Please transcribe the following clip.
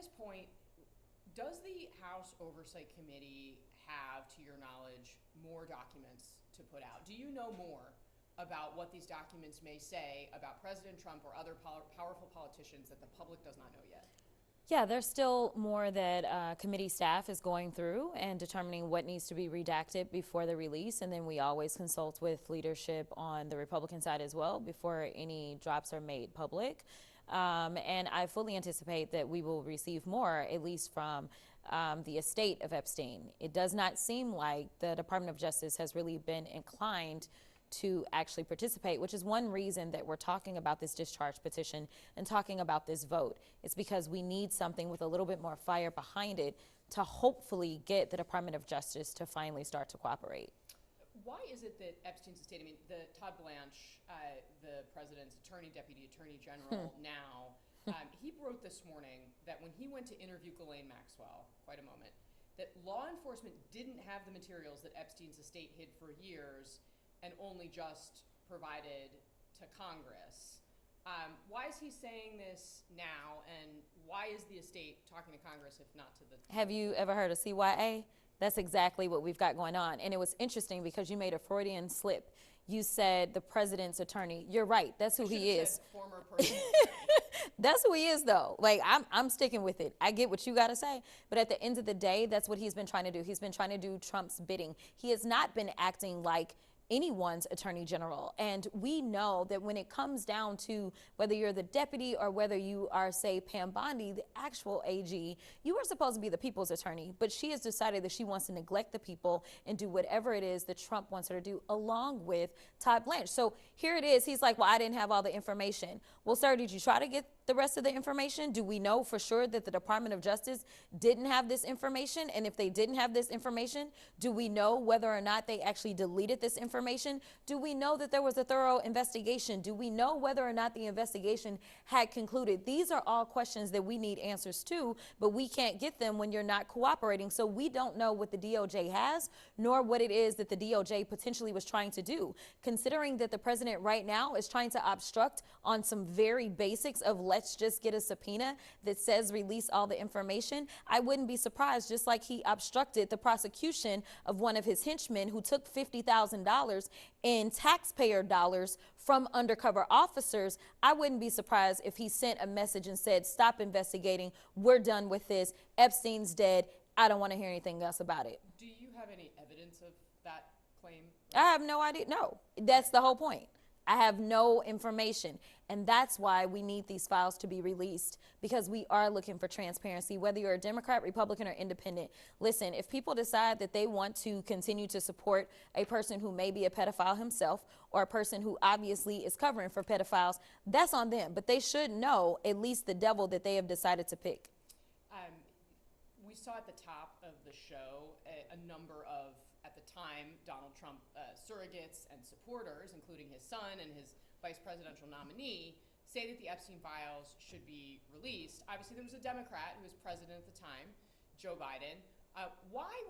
this point, does the House Oversight Committee have, to your knowledge, more documents to put out? Do you know more about what these documents may say about President Trump or other powerful politicians that the public does not know yet? Yeah, there's still more that committee staff is going through and determining what needs to be redacted before the release. And then we always consult with leadership on the Republican side as well before any drops are made public. And I fully anticipate that we will receive more, at least from the estate of Epstein. It does not seem like the Department of Justice has really been inclined to actually participate, which is one reason that we're talking about this discharge petition and talking about this vote. It's because we need something with a little bit more fire behind it to hopefully get the Department of Justice to finally start to cooperate. Why is it that Epstein's estate, I mean, Todd Blanche, the president's deputy attorney general now, he wrote this morning that when he went to interview Ghislaine Maxwell, quite a moment, that law enforcement didn't have the materials that Epstein's estate hid for years and only just provided to Congress. Why is he saying this now, and why is the estate talking to Congress if not to the... Have you ever heard of CYA? That's exactly what we've got going on. And it was interesting because you made a Freudian slip. You said the president's attorney. You're right. That's who he is. Former personal That's who he is, though. Like, I'm sticking with it. I get what you got to say. But at the end of the day, that's what he's been trying to do. He's been trying to do Trump's bidding. He has not been acting like anyone's attorney general. And we know that when it comes down to whether you're the deputy or whether you are, say, Pam Bondi, the actual AG, you are supposed to be the people's attorney. But she has decided that she wants to neglect the people and do whatever it is that Trump wants her to do, along with Todd Blanche. So here it is. He's like, well, I didn't have all the information. Well, sir, did you try to get the rest of the information? Do we know for sure that the Department of Justice didn't have this information? And if they didn't have this information, do we know whether or not they actually deleted this information? Do we know that there was a thorough investigation? Do we know whether or not the investigation had concluded? These are all questions that we need answers to, but we can't get them when you're not cooperating. So we don't know what the DOJ has, nor what it is that the DOJ potentially was trying to do. Considering that the president right now is trying to obstruct on some very basics of let's just get a subpoena that says release all the information, I wouldn't be surprised, just like he obstructed the prosecution of one of his henchmen who took $50,000 in taxpayer dollars from undercover officers. I wouldn't be surprised if he sent a message and said, stop investigating. We're done with this. Epstein's dead. I don't want to hear anything else about it. Do you have any evidence of that claim? I have no idea. No, that's the whole point. I have no information. And that's why we need these files to be released, because we are looking for transparency, whether you're a Democrat, Republican, or independent. Listen, if people decide that they want to continue to support a person who may be a pedophile himself or a person who obviously is covering for pedophiles, that's on them. But they should know at least the devil that they have decided to pick. We saw at the top of the show a number of, at the time, Donald Trump surrogates and supporters, including his son and his vice presidential nominee, say that the Epstein files should be released. Obviously, there was a Democrat who was president at the time, Joe Biden. Why were